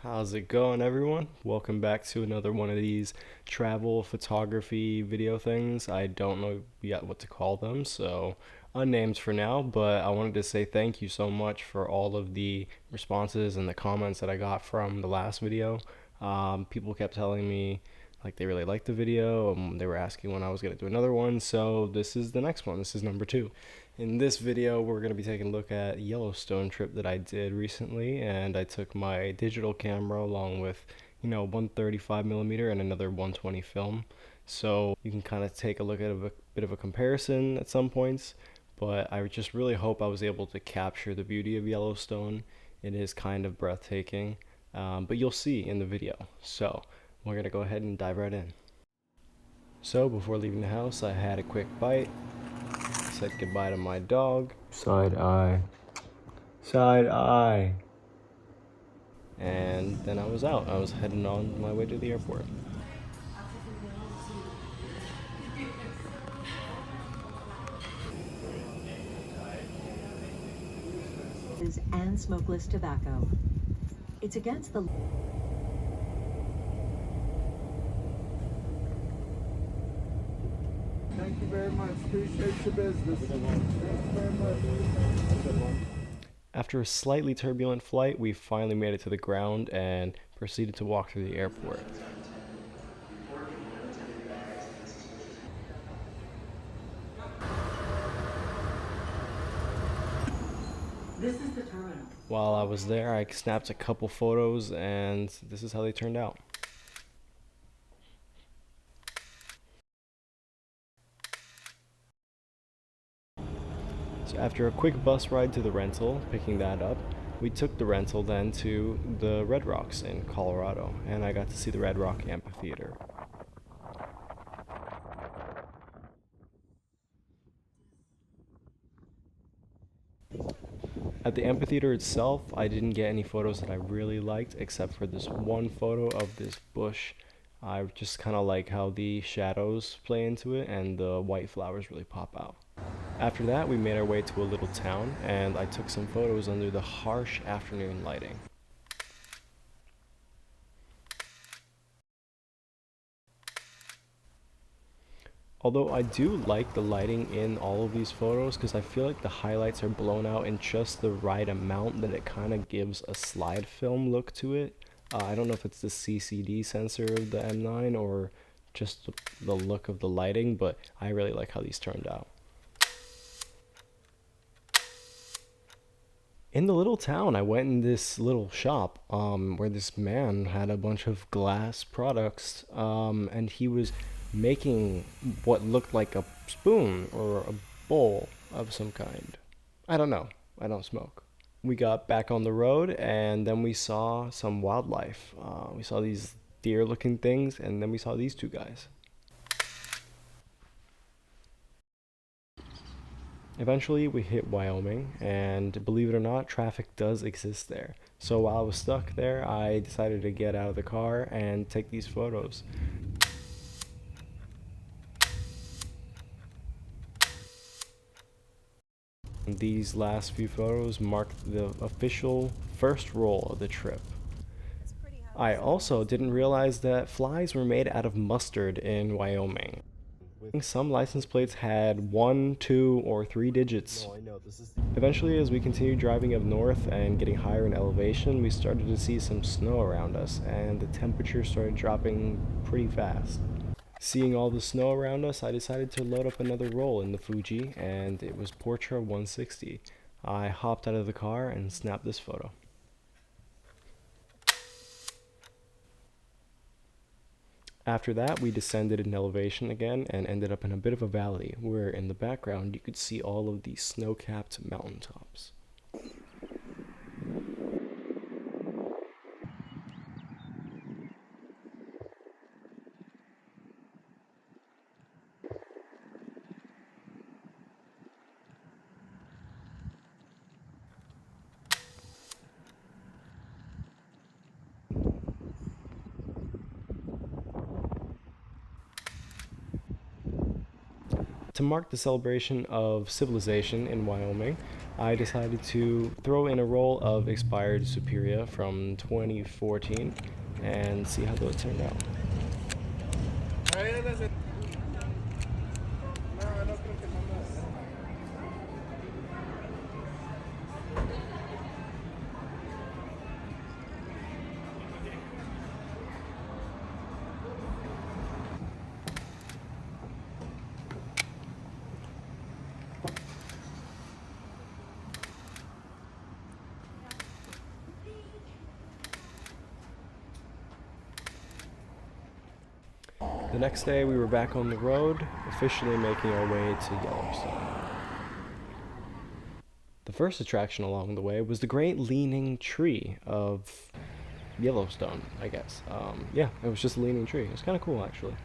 How's it going, everyone? Welcome back to another one of these travel photography video things. I don't know yet what to call them, so unnamed for now, but I wanted to say thank you so much for all of the responses and the comments that I got from the last video. People kept telling me like they really liked the video, and they were asking when I was going to do another one, so this is the next one. This is number 2. In this video, we're going to be taking a look at Yellowstone trip that I did recently, and I took my digital camera along with, 135 millimeter and another 120 film. So you can kind of take a look at a bit of a comparison at some points, but I just really hope I was able to capture the beauty of Yellowstone. It is kind of breathtaking, but you'll see in the video. So we're going to go ahead and dive right in. So before leaving the house, I had a quick bite. Said goodbye to my dog. Side eye. Side eye. And then I was out. I was heading on my way to the airport. And smokeless tobacco. It's against the Thank you very much. Appreciate your business. Thank you very much. After a slightly turbulent flight, we finally made it to the ground and proceeded to walk through the airport. This is the terminal. While I was there, I snapped a couple photos, and this is how they turned out. So after a quick bus ride to the rental, picking that up, we took the rental then to the Red Rocks in Colorado, and I got to see the Red Rock Amphitheater. At the amphitheater itself, I didn't get any photos that I really liked, except for this one photo of this bush. I just kind of like how the shadows play into it and the white flowers really pop out. After that, we made our way to a little town, and I took some photos under the harsh afternoon lighting. Although I do like the lighting in all of these photos because I feel like the highlights are blown out in just the right amount that it kind of gives a slide film look to it. I don't know if it's the CCD sensor of the M9 or just the look of the lighting, but I really like how these turned out. In the little town, I went in this little shop where this man had a bunch of glass products, and he was making what looked like a spoon or a bowl of some kind. I don't know. I don't smoke. We got back on the road, and then we saw some wildlife. We saw these deer-looking things, and then we saw these two guys. Eventually, we hit Wyoming, and believe it or not, traffic does exist there. So while I was stuck there, I decided to get out of the car and take these photos. These last few photos marked the official first roll of the trip. I also didn't realize that flies were made out of mustard in Wyoming. Some license plates had 1, 2, or 3 digits. Eventually, as we continued driving up north and getting higher in elevation, we started to see some snow around us, and the temperature started dropping pretty fast. Seeing all the snow around us, I decided to load up another roll in the Fuji, and it was Portra 160. I hopped out of the car and snapped this photo. After that, we descended in elevation again and ended up in a bit of a valley, where in the background you could see all of these snow-capped mountaintops. To mark the celebration of civilization in Wyoming, I decided to throw in a roll of expired Superia from 2014 and see how those turned out. The next day we were back on the road, officially making our way to Yellowstone. The first attraction along the way was the great leaning tree of Yellowstone, I guess. Yeah, it was just a leaning tree. It was kind of cool, actually.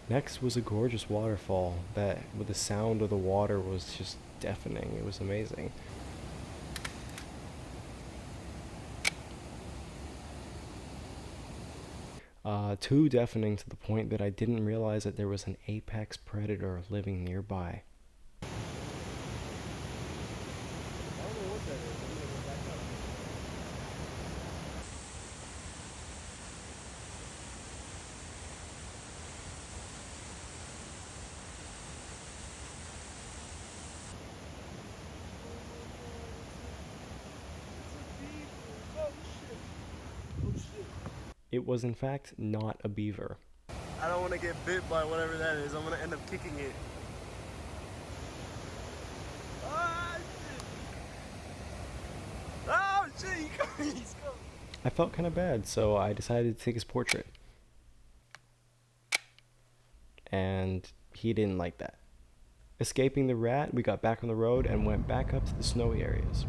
Next was a gorgeous waterfall that, with the sound of the water, was just deafening. It was amazing. Too deafening to the point that I didn't realize that there was an apex predator living nearby. It was in fact not a beaver. I don't want to get bit by whatever that is. I'm going to end up kicking it. Ah, shit. Oh, shit. He's coming. I felt kind of bad, so I decided to take his portrait. And he didn't like that. Escaping the rat, we got back on the road and went back up to the snowy areas.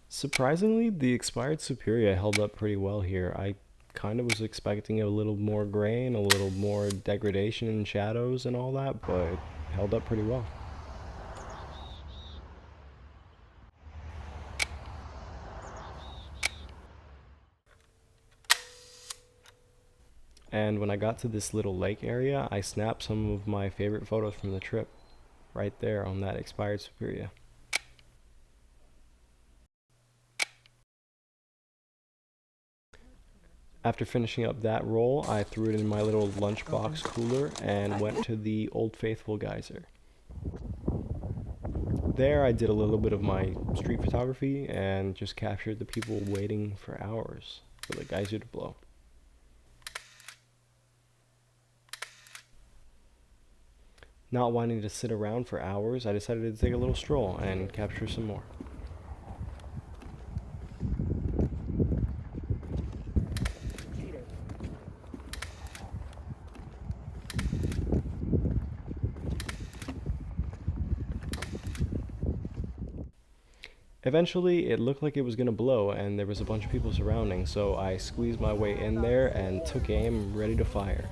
Surprisingly, the expired Superia held up pretty well here. I kind of was expecting a little more grain, a little more degradation in shadows and all that, but it held up pretty well. And when I got to this little lake area, I snapped some of my favorite photos from the trip right there on that expired Superia. After finishing up that roll, I threw it in my little lunchbox cooler and went to the Old Faithful geyser. There I did a little bit of my street photography and just captured the people waiting for hours for the geyser to blow. Not wanting to sit around for hours, I decided to take a little stroll and capture some more. Eventually, it looked like it was going to blow, and there was a bunch of people surrounding, so I squeezed my way in there and took aim, ready to fire.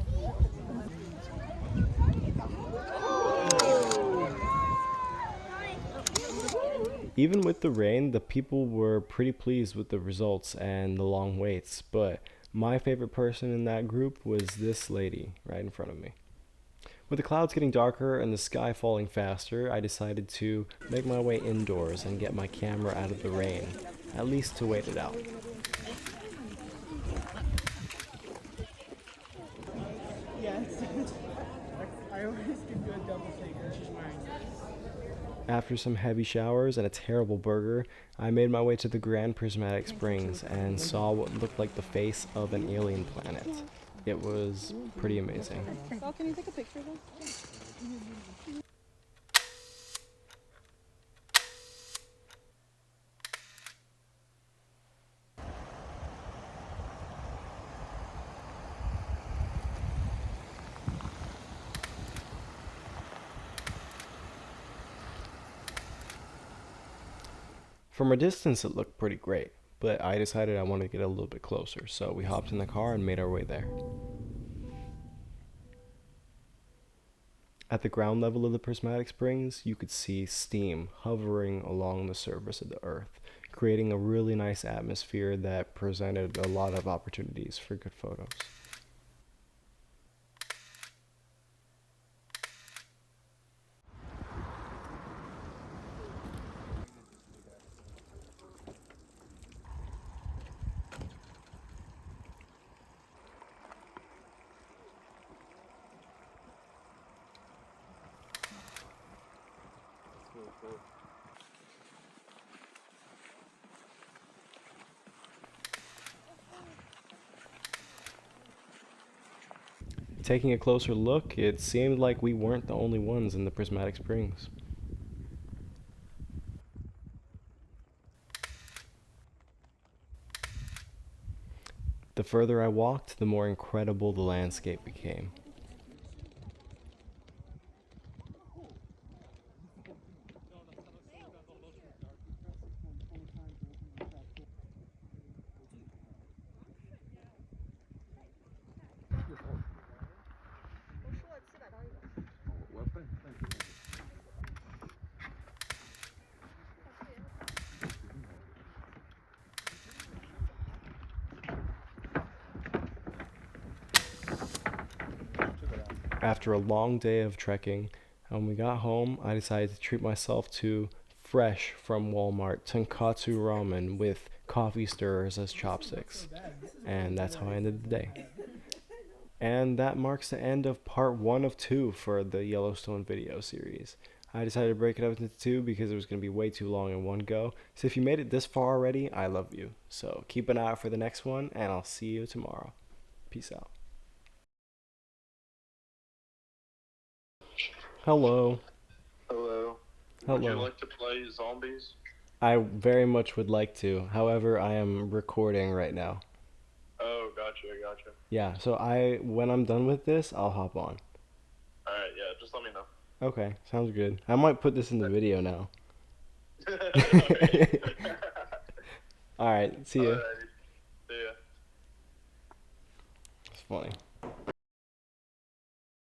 Even with the rain, the people were pretty pleased with the results and the long waits, but my favorite person in that group was this lady right in front of me. With the clouds getting darker and the sky falling faster, I decided to make my way indoors and get my camera out of the rain, at least to wait it out. Yes. I always give you a double take. After some heavy showers and a terrible burger, I made my way to the Grand Prismatic Springs and saw what looked like the face of an alien planet. It was pretty amazing. Sal, can you take a picture of us? From a distance, it looked pretty great, but I decided I wanted to get a little bit closer, so we hopped in the car and made our way there. At the ground level of the Prismatic Springs, you could see steam hovering along the surface of the earth, creating a really nice atmosphere that presented a lot of opportunities for good photos. Taking a closer look, it seemed like we weren't the only ones in the Prismatic Springs. The further I walked, the more incredible the landscape became. After a long day of trekking, when we got home, I decided to treat myself to fresh from Walmart tonkatsu ramen with coffee stirrers as chopsticks. And that's how I ended the day. And that marks the end of part 1 of 2 for the Yellowstone video series. I decided to break it up into 2 because it was going to be way too long in one go. So if you made it this far already, I love you. So keep an eye out for the next one, and I'll see you tomorrow. Peace out. Hello. Hello. Would you Hello. like to play zombies? I very much would like to. However, I am recording right now. Oh, gotcha. Yeah, so when I'm done with this, I'll hop on. Alright, yeah, just let me know. Okay, sounds good. I might put this in the video now. Alright. Alright, see ya. Alrighty. See ya. It's funny.